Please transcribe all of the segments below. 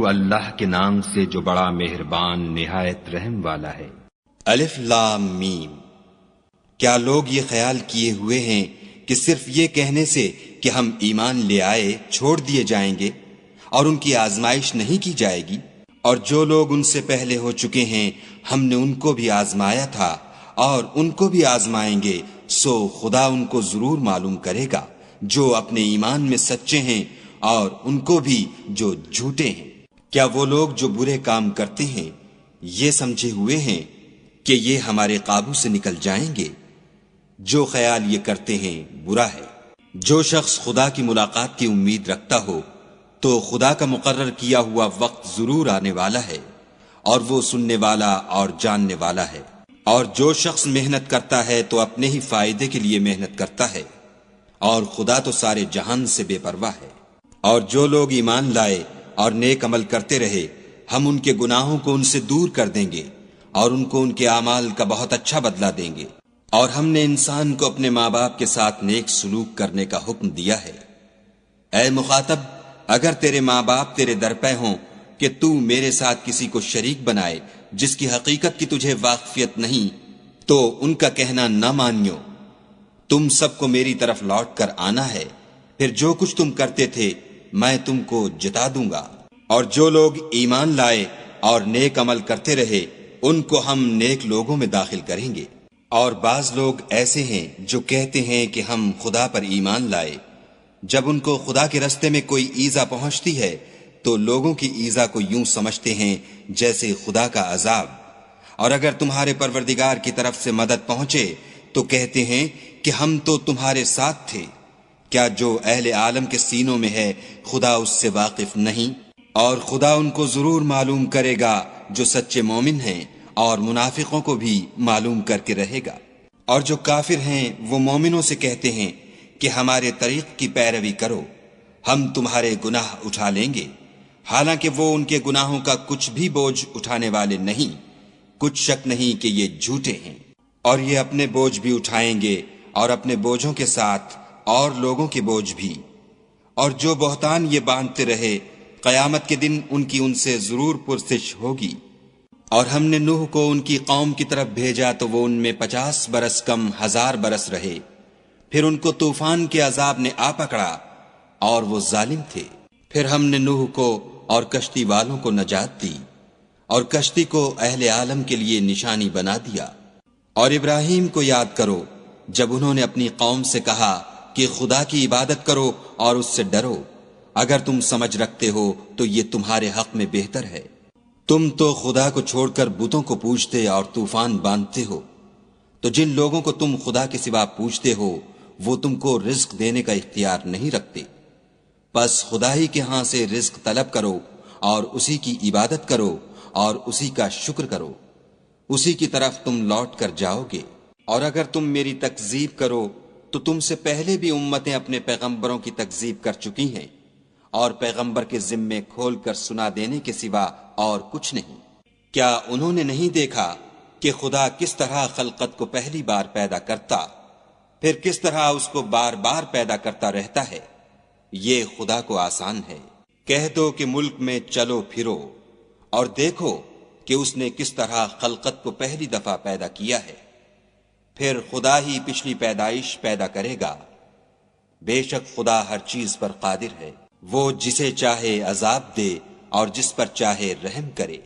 شروع اللہ کے نام سے جو بڑا مہربان نہایت رحم والا ہے۔ الف لام میم۔ کیا لوگ یہ خیال کیے ہوئے ہیں کہ صرف یہ کہنے سے کہ ہم ایمان لے آئے چھوڑ دیے جائیں گے اور ان کی آزمائش نہیں کی جائے گی؟ اور جو لوگ ان سے پہلے ہو چکے ہیں ہم نے ان کو بھی آزمایا تھا اور ان کو بھی آزمائیں گے، سو خدا ان کو ضرور معلوم کرے گا جو اپنے ایمان میں سچے ہیں اور ان کو بھی جو جھوٹے ہیں۔ کیا وہ لوگ جو برے کام کرتے ہیں یہ سمجھے ہوئے ہیں کہ یہ ہمارے قابو سے نکل جائیں گے؟ جو خیال یہ کرتے ہیں برا ہے۔ جو شخص خدا کی ملاقات کی امید رکھتا ہو تو خدا کا مقرر کیا ہوا وقت ضرور آنے والا ہے، اور وہ سننے والا اور جاننے والا ہے۔ اور جو شخص محنت کرتا ہے تو اپنے ہی فائدے کے لیے محنت کرتا ہے، اور خدا تو سارے جہان سے بے پرواہ ہے۔ اور جو لوگ ایمان لائے اور نیک عمل کرتے رہے ہم ان کے گناہوں کو ان سے دور کر دیں گے اور ان کو ان کے اعمال کا بہت اچھا بدلہ دیں گے۔ اور ہم نے انسان کو اپنے ماں باپ کے ساتھ نیک سلوک کرنے کا حکم دیا ہے۔ اے مخاطب، اگر تیرے ماں باپ تیرے در پہ ہوں کہ تو میرے ساتھ کسی کو شریک بنائے جس کی حقیقت کی تجھے واقفیت نہیں، تو ان کا کہنا نہ مانیو۔ تم سب کو میری طرف لوٹ کر آنا ہے، پھر جو کچھ تم کرتے تھے میں تم کو جتا دوں گا۔ اور جو لوگ ایمان لائے اور نیک عمل کرتے رہے ان کو ہم نیک لوگوں میں داخل کریں گے۔ اور بعض لوگ ایسے ہیں جو کہتے ہیں کہ ہم خدا پر ایمان لائے، جب ان کو خدا کے رستے میں کوئی ایذا پہنچتی ہے تو لوگوں کی ایذا کو یوں سمجھتے ہیں جیسے خدا کا عذاب، اور اگر تمہارے پروردگار کی طرف سے مدد پہنچے تو کہتے ہیں کہ ہم تو تمہارے ساتھ تھے۔ کیا جو اہل عالم کے سینوں میں ہے خدا اس سے واقف نہیں؟ اور خدا ان کو ضرور معلوم کرے گا جو سچے مومن ہیں، اور منافقوں کو بھی معلوم کر کے رہے گا۔ اور جو کافر ہیں وہ مومنوں سے کہتے ہیں کہ ہمارے طریق کی پیروی کرو، ہم تمہارے گناہ اٹھا لیں گے، حالانکہ وہ ان کے گناہوں کا کچھ بھی بوجھ اٹھانے والے نہیں۔ کچھ شک نہیں کہ یہ جھوٹے ہیں، اور یہ اپنے بوجھ بھی اٹھائیں گے اور اپنے بوجھوں کے ساتھ اور لوگوں کے بوجھ بھی۔ اور جو بہتان یہ باندھتے رہے قیامت کے دن ان کی ان سے ضرور پرسش ہوگی۔ اور ہم نے نوح کو ان کی قوم کی طرف بھیجا تو وہ ان میں 50 برس کم 1000 برس رہے، پھر ان کو طوفان کے عذاب نے آ پکڑا اور وہ ظالم تھے۔ پھر ہم نے نوح کو اور کشتی والوں کو نجات دی، اور کشتی کو اہل عالم کے لیے نشانی بنا دیا۔ اور ابراہیم کو یاد کرو جب انہوں نے اپنی قوم سے کہا کہ خدا کی عبادت کرو اور اس سے ڈرو، اگر تم سمجھ رکھتے ہو تو یہ تمہارے حق میں بہتر ہے۔ تم تو خدا کو چھوڑ کر بتوں کو پوجتے اور طوفان باندھتے ہو، تو جن لوگوں کو تم خدا کے سوا پوجتے ہو وہ تم کو رزق دینے کا اختیار نہیں رکھتے۔ بس خدا ہی کے ہاں سے رزق طلب کرو اور اسی کی عبادت کرو اور اسی کا شکر کرو، اسی کی طرف تم لوٹ کر جاؤ گے۔ اور اگر تم میری تکذیب کرو تو تم سے پہلے بھی امتیں اپنے پیغمبروں کی تکذیب کر چکی ہیں، اور پیغمبر کے ذمے کھول کر سنا دینے کے سوا اور کچھ نہیں۔ کیا انہوں نے نہیں دیکھا کہ خدا کس طرح خلقت کو پہلی بار پیدا کرتا، پھر کس طرح اس کو بار بار پیدا کرتا رہتا ہے؟ یہ خدا کو آسان ہے۔ کہہ دو کہ ملک میں چلو پھرو اور دیکھو کہ اس نے کس طرح خلقت کو پہلی دفعہ پیدا کیا ہے، پھر خدا ہی پچھلی پیدائش پیدا کرے گا۔ بے شک خدا ہر چیز پر قادر ہے، وہ جسے چاہے عذاب دے اور جس پر چاہے رحم کرے،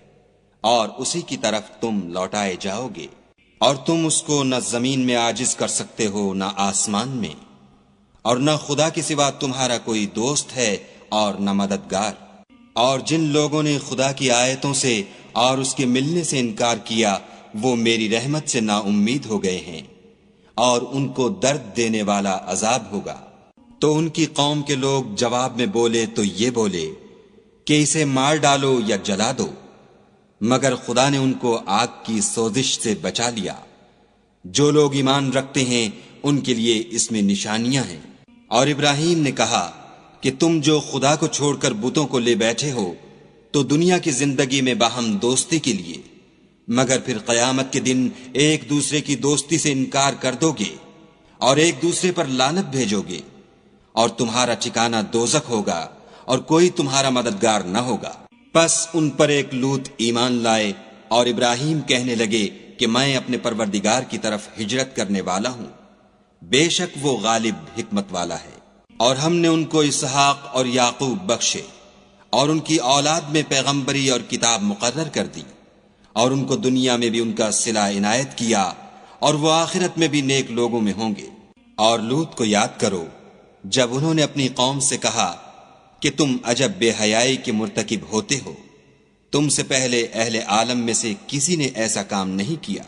اور اسی کی طرف تم لوٹائے جاؤ گے۔ اور تم اس کو نہ زمین میں عاجز کر سکتے ہو نہ آسمان میں، اور نہ خدا کے سوا تمہارا کوئی دوست ہے اور نہ مددگار۔ اور جن لوگوں نے خدا کی آیتوں سے اور اس کے ملنے سے انکار کیا وہ میری رحمت سے نا امید ہو گئے ہیں، اور ان کو درد دینے والا عذاب ہوگا۔ تو ان کی قوم کے لوگ جواب میں بولے تو یہ بولے کہ اسے مار ڈالو یا جلا دو، مگر خدا نے ان کو آگ کی سوزش سے بچا لیا۔ جو لوگ ایمان رکھتے ہیں ان کے لیے اس میں نشانیاں ہیں۔ اور ابراہیم نے کہا کہ تم جو خدا کو چھوڑ کر بتوں کو لے بیٹھے ہو تو دنیا کی زندگی میں باہم دوستی کے لیے، مگر پھر قیامت کے دن ایک دوسرے کی دوستی سے انکار کر دو گے اور ایک دوسرے پر لعنت بھیجو گے، اور تمہارا ٹھکانہ دوزخ ہوگا اور کوئی تمہارا مددگار نہ ہوگا۔ پس ان پر ایک لوط ایمان لائے اور ابراہیم کہنے لگے کہ میں اپنے پروردگار کی طرف ہجرت کرنے والا ہوں، بے شک وہ غالب حکمت والا ہے۔ اور ہم نے ان کو اسحاق اور یعقوب بخشے اور ان کی اولاد میں پیغمبری اور کتاب مقرر کر دی، اور ان کو دنیا میں بھی ان کا صلہ عنایت کیا، اور وہ آخرت میں بھی نیک لوگوں میں ہوں گے۔ اور لوط کو یاد کرو جب انہوں نے اپنی قوم سے کہا کہ تم عجب بے حیائی کے مرتکب ہوتے ہو، تم سے پہلے اہل عالم میں سے کسی نے ایسا کام نہیں کیا۔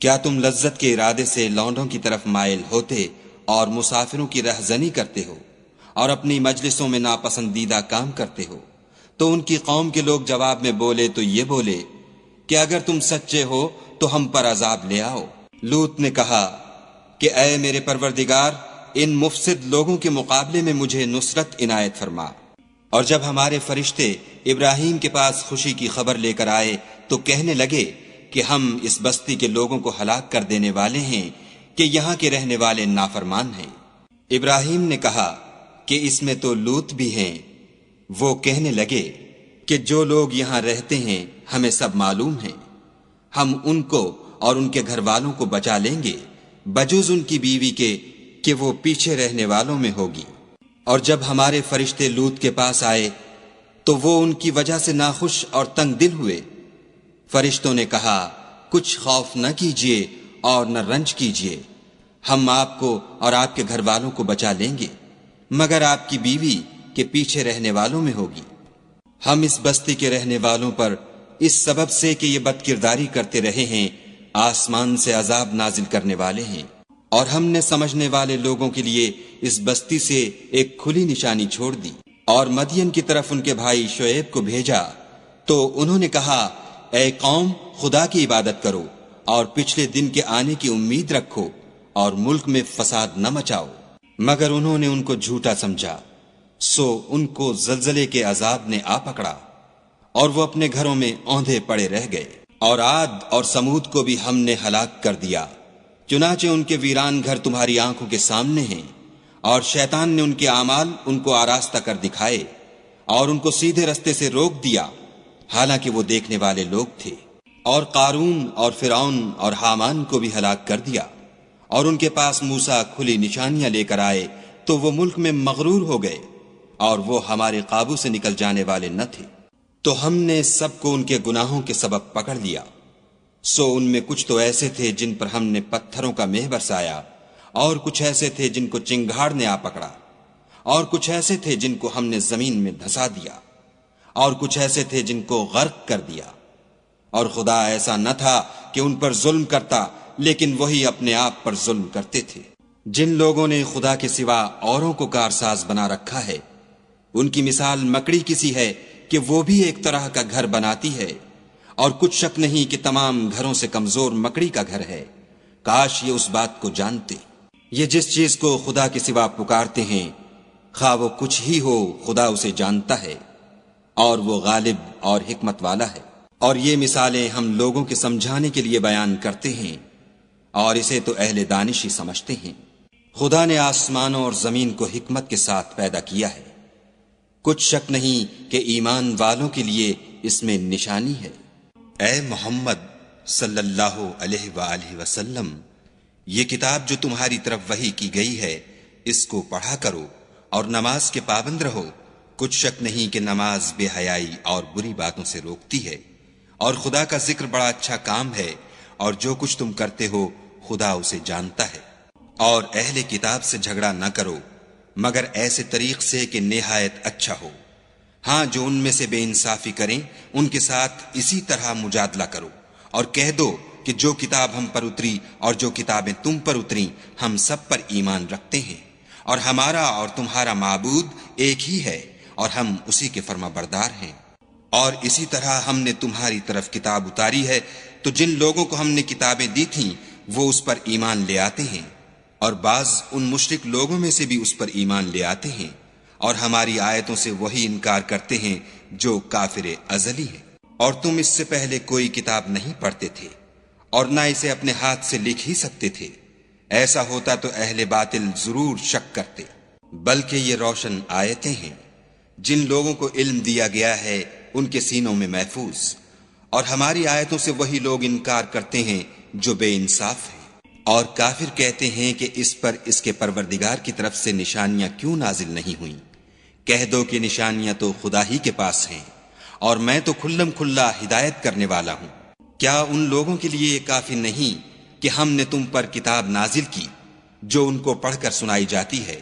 کیا تم لذت کے ارادے سے لونڈوں کی طرف مائل ہوتے اور مسافروں کی رہزنی کرتے ہو اور اپنی مجلسوں میں ناپسندیدہ کام کرتے ہو؟ تو ان کی قوم کے لوگ جواب میں بولے تو یہ بولے کہ اگر تم سچے ہو تو ہم پر عذاب لے آؤ۔ لوط نے کہا کہ اے میرے پروردگار، ان مفسد لوگوں کے مقابلے میں مجھے نصرت عنایت فرما۔ اور جب ہمارے فرشتے ابراہیم کے پاس خوشی کی خبر لے کر آئے تو کہنے لگے کہ ہم اس بستی کے لوگوں کو ہلاک کر دینے والے ہیں کہ یہاں کے رہنے والے نافرمان ہیں۔ ابراہیم نے کہا کہ اس میں تو لوط بھی ہیں۔ وہ کہنے لگے کہ جو لوگ یہاں رہتے ہیں ہمیں سب معلوم ہیں، ہم ان کو اور ان کے گھر والوں کو بچا لیں گے بجز ان کی بیوی کے کہ وہ پیچھے رہنے والوں میں ہوگی۔ اور جب ہمارے فرشتے لوط کے پاس آئے تو وہ ان کی وجہ سے ناخوش اور تنگ دل ہوئے۔ فرشتوں نے کہا کچھ خوف نہ کیجیے اور نہ رنج کیجیے، ہم آپ کو اور آپ کے گھر والوں کو بچا لیں گے، مگر آپ کی بیوی کے پیچھے رہنے والوں میں ہوگی۔ ہم اس بستی کے رہنے والوں پر اس سبب سے کہ یہ بد کرداری کرتے رہے ہیں آسمان سے عذاب نازل کرنے والے ہیں، اور ہم نے سمجھنے والے لوگوں کے لیے اس بستی سے ایک کھلی نشانی چھوڑ دی۔ اور مدین کی طرف ان کے بھائی شعیب کو بھیجا تو انہوں نے کہا اے قوم، خدا کی عبادت کرو اور پچھلے دن کے آنے کی امید رکھو اور ملک میں فساد نہ مچاؤ، مگر انہوں نے ان کو جھوٹا سمجھا، سو ان کو زلزلے کے عذاب نے آ پکڑا اور وہ اپنے گھروں میں اوندھے پڑے رہ گئے۔ اور عاد اور سمود کو بھی ہم نے ہلاک کر دیا، چنانچہ ان کے ویران گھر تمہاری آنکھوں کے سامنے ہیں، اور شیطان نے ان کے اعمال ان کو آراستہ کر دکھائے اور ان کو سیدھے رستے سے روک دیا، حالانکہ وہ دیکھنے والے لوگ تھے۔ اور قارون اور فرعون اور حامان کو بھی ہلاک کر دیا، اور ان کے پاس موسیٰ کھلی نشانیاں لے کر آئے تو وہ ملک میں مغرور ہو گئے اور وہ ہمارے قابو سے نکل جانے والے نہ تھے۔ تو ہم نے سب کو ان کے گناہوں کے سبب پکڑ لیا، سو ان میں کچھ تو ایسے تھے جن پر ہم نے پتھروں کا مہ برسایا، اور کچھ ایسے تھے جن کو چنگھاڑ نے آ پکڑا، اور کچھ ایسے تھے جن کو ہم نے زمین میں دھسا دیا، اور کچھ ایسے تھے جن کو غرق کر دیا۔ اور خدا ایسا نہ تھا کہ ان پر ظلم کرتا، لیکن وہی اپنے آپ پر ظلم کرتے تھے۔ جن لوگوں نے خدا کے سوا اوروں کو کارساز بنا رکھا ہے، ان کی مثال مکڑی کسی ہے کہ وہ بھی ایک طرح کا گھر بناتی ہے، اور کچھ شک نہیں کہ تمام گھروں سے کمزور مکڑی کا گھر ہے۔ کاش یہ اس بات کو جانتے۔ یہ جس چیز کو خدا کے سوا پکارتے ہیں، خواہ وہ کچھ ہی ہو، خدا اسے جانتا ہے، اور وہ غالب اور حکمت والا ہے۔ اور یہ مثالیں ہم لوگوں کے سمجھانے کے لیے بیان کرتے ہیں، اور اسے تو اہل دانش ہی سمجھتے ہیں۔ خدا نے آسمانوں اور زمین کو حکمت کے ساتھ پیدا کیا ہے، کچھ شک نہیں کہ ایمان والوں کے لیے اس میں نشانی ہے۔ اے محمد صلی اللہ علیہ وآلہ وسلم، یہ کتاب جو تمہاری طرف وحی کی گئی ہے، اس کو پڑھا کرو اور نماز کے پابند رہو۔ کچھ شک نہیں کہ نماز بے حیائی اور بری باتوں سے روکتی ہے، اور خدا کا ذکر بڑا اچھا کام ہے، اور جو کچھ تم کرتے ہو خدا اسے جانتا ہے۔ اور اہل کتاب سے جھگڑا نہ کرو مگر ایسے طریق سے کہ نہایت اچھا ہو۔ ہاں، جو ان میں سے بے انصافی کریں ان کے ساتھ اسی طرح مجادلہ کرو، اور کہہ دو کہ جو کتاب ہم پر اتری اور جو کتابیں تم پر اتریں ہم سب پر ایمان رکھتے ہیں، اور ہمارا اور تمہارا معبود ایک ہی ہے، اور ہم اسی کے فرما بردار ہیں۔ اور اسی طرح ہم نے تمہاری طرف کتاب اتاری ہے، تو جن لوگوں کو ہم نے کتابیں دی تھیں وہ اس پر ایمان لے آتے ہیں، اور بعض ان مشرک لوگوں میں سے بھی اس پر ایمان لے آتے ہیں، اور ہماری آیتوں سے وہی انکار کرتے ہیں جو کافر ازلی ہیں۔ اور تم اس سے پہلے کوئی کتاب نہیں پڑھتے تھے، اور نہ اسے اپنے ہاتھ سے لکھ ہی سکتے تھے، ایسا ہوتا تو اہل باطل ضرور شک کرتے، بلکہ یہ روشن آیتیں ہیں۔ جن لوگوں کو علم دیا گیا ہے ان کے سینوں میں محفوظ، اور ہماری آیتوں سے وہی لوگ انکار کرتے ہیں جو بے انصاف ہیں۔ اور کافر کہتے ہیں کہ اس پر اس کے پروردگار کی طرف سے نشانیاں کیوں نازل نہیں ہوئیں؟ کہہ دو کہ نشانیاں تو خدا ہی کے پاس ہیں، اور میں تو کھلم کھلا ہدایت کرنے والا ہوں۔ کیا ان لوگوں کے لیے یہ کافی نہیں کہ ہم نے تم پر کتاب نازل کی جو ان کو پڑھ کر سنائی جاتی ہے؟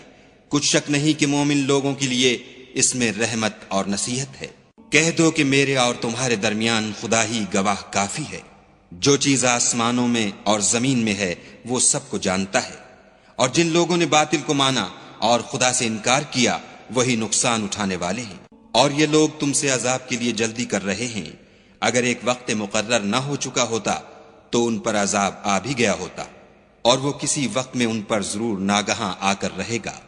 کچھ شک نہیں کہ مومن لوگوں کے لیے اس میں رحمت اور نصیحت ہے۔ کہہ دو کہ میرے اور تمہارے درمیان خدا ہی گواہ کافی ہے۔ جو چیز آسمانوں میں اور زمین میں ہے وہ سب کو جانتا ہے، اور جن لوگوں نے باطل کو مانا اور خدا سے انکار کیا وہی نقصان اٹھانے والے ہیں۔ اور یہ لوگ تم سے عذاب کے لیے جلدی کر رہے ہیں، اگر ایک وقت مقرر نہ ہو چکا ہوتا تو ان پر عذاب آ بھی گیا ہوتا، اور وہ کسی وقت میں ان پر ضرور ناگہاں آ کر رہے گا،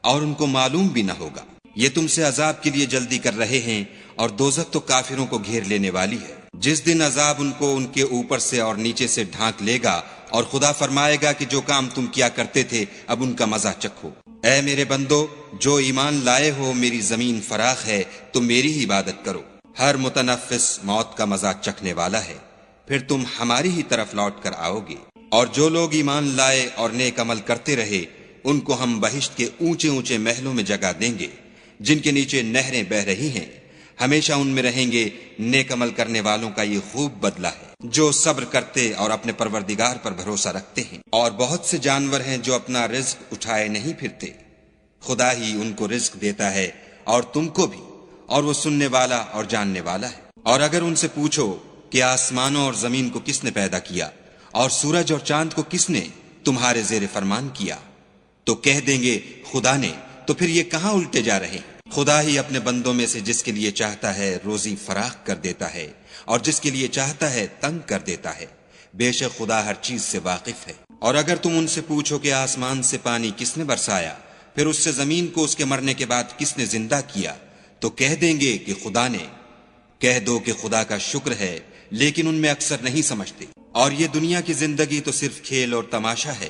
اور ان کو معلوم بھی نہ ہوگا۔ یہ تم سے عذاب کے لیے جلدی کر رہے ہیں، اور دوزخ تو کافروں کو گھیر لینے والی ہے۔ جس دن عذاب ان کو ان کے اوپر سے اور نیچے سے ڈھانک لے گا، اور خدا فرمائے گا کہ جو کام تم کیا کرتے تھے اب ان کا مزہ چکھو۔ اے میرے بندو، جو ایمان لائے ہو، میری زمین فراخ ہے، تم میری ہی عبادت کرو۔ ہر متنفس موت کا مزہ چکھنے والا ہے، پھر تم ہماری ہی طرف لوٹ کر آؤ گے۔ اور جو لوگ ایمان لائے اور نیک عمل کرتے رہے، ان کو ہم بہشت کے اونچے اونچے محلوں میں جگہ دیں گے، جن کے نیچے نہریں بہ رہی ہیں، ہمیشہ ان میں رہیں گے۔ نیک عمل کرنے والوں کا یہ خوب بدلہ ہے، جو صبر کرتے اور اپنے پروردگار پر بھروسہ رکھتے ہیں۔ اور بہت سے جانور ہیں جو اپنا رزق اٹھائے نہیں پھرتے، خدا ہی ان کو رزق دیتا ہے اور تم کو بھی، اور وہ سننے والا اور جاننے والا ہے۔ اور اگر ان سے پوچھو کہ آسمانوں اور زمین کو کس نے پیدا کیا، اور سورج اور چاند کو کس نے تمہارے زیر فرمان کیا، تو کہہ دیں گے خدا نے۔ تو پھر یہ کہاں الٹے جا رہے ہیں؟ خدا ہی اپنے بندوں میں سے جس کے لیے چاہتا ہے روزی فراخ کر دیتا ہے، اور جس کے لیے چاہتا ہے تنگ کر دیتا ہے۔ بے شک خدا ہر چیز سے واقف ہے۔ اور اگر تم ان سے پوچھو کہ آسمان سے پانی کس نے برسایا، پھر اس سے زمین کو اس کے مرنے کے بعد کس نے زندہ کیا، تو کہہ دیں گے کہ خدا نے۔ کہہ دو کہ خدا کا شکر ہے، لیکن ان میں اکثر نہیں سمجھتے۔ اور یہ دنیا کی زندگی تو صرف کھیل اور تماشا ہے،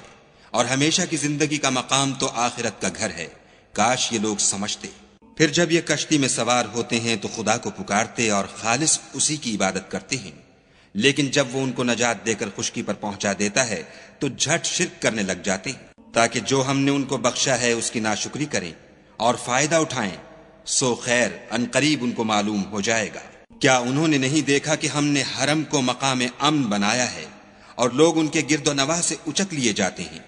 اور ہمیشہ کی زندگی کا مقام تو آخرت کا گھر ہے۔ کاش یہ لوگ سمجھتے۔ پھر جب یہ کشتی میں سوار ہوتے ہیں تو خدا کو پکارتے اور خالص اسی کی عبادت کرتے ہیں، لیکن جب وہ ان کو نجات دے کر خشکی پر پہنچا دیتا ہے تو جھٹ شرک کرنے لگ جاتے ہیں، تاکہ جو ہم نے ان کو بخشا ہے اس کی ناشکری کریں اور فائدہ اٹھائیں۔ سو خیر عنقریب ان کو معلوم ہو جائے گا۔ کیا انہوں نے نہیں دیکھا کہ ہم نے حرم کو مقام امن بنایا ہے، اور لوگ ان کے گرد و نواح سے اچک لیے جاتے ہیں؟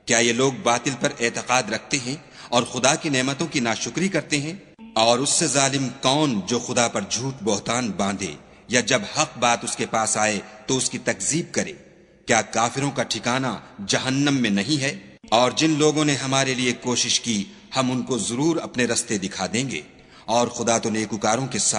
کیا یہ لوگ باطل پر اعتقاد رکھتے ہیں اور خدا کی نعمتوں کی ناشکری کرتے ہیں؟ اور اس سے ظالم کون جو خدا پر جھوٹ بہتان باندھے، یا جب حق بات اس کے پاس آئے تو اس کی تکذیب کرے؟ کیا کافروں کا ٹھکانہ جہنم میں نہیں ہے؟ اور جن لوگوں نے ہمارے لیے کوشش کی ہم ان کو ضرور اپنے رستے دکھا دیں گے، اور خدا تو نیکوکاروں کے ساتھ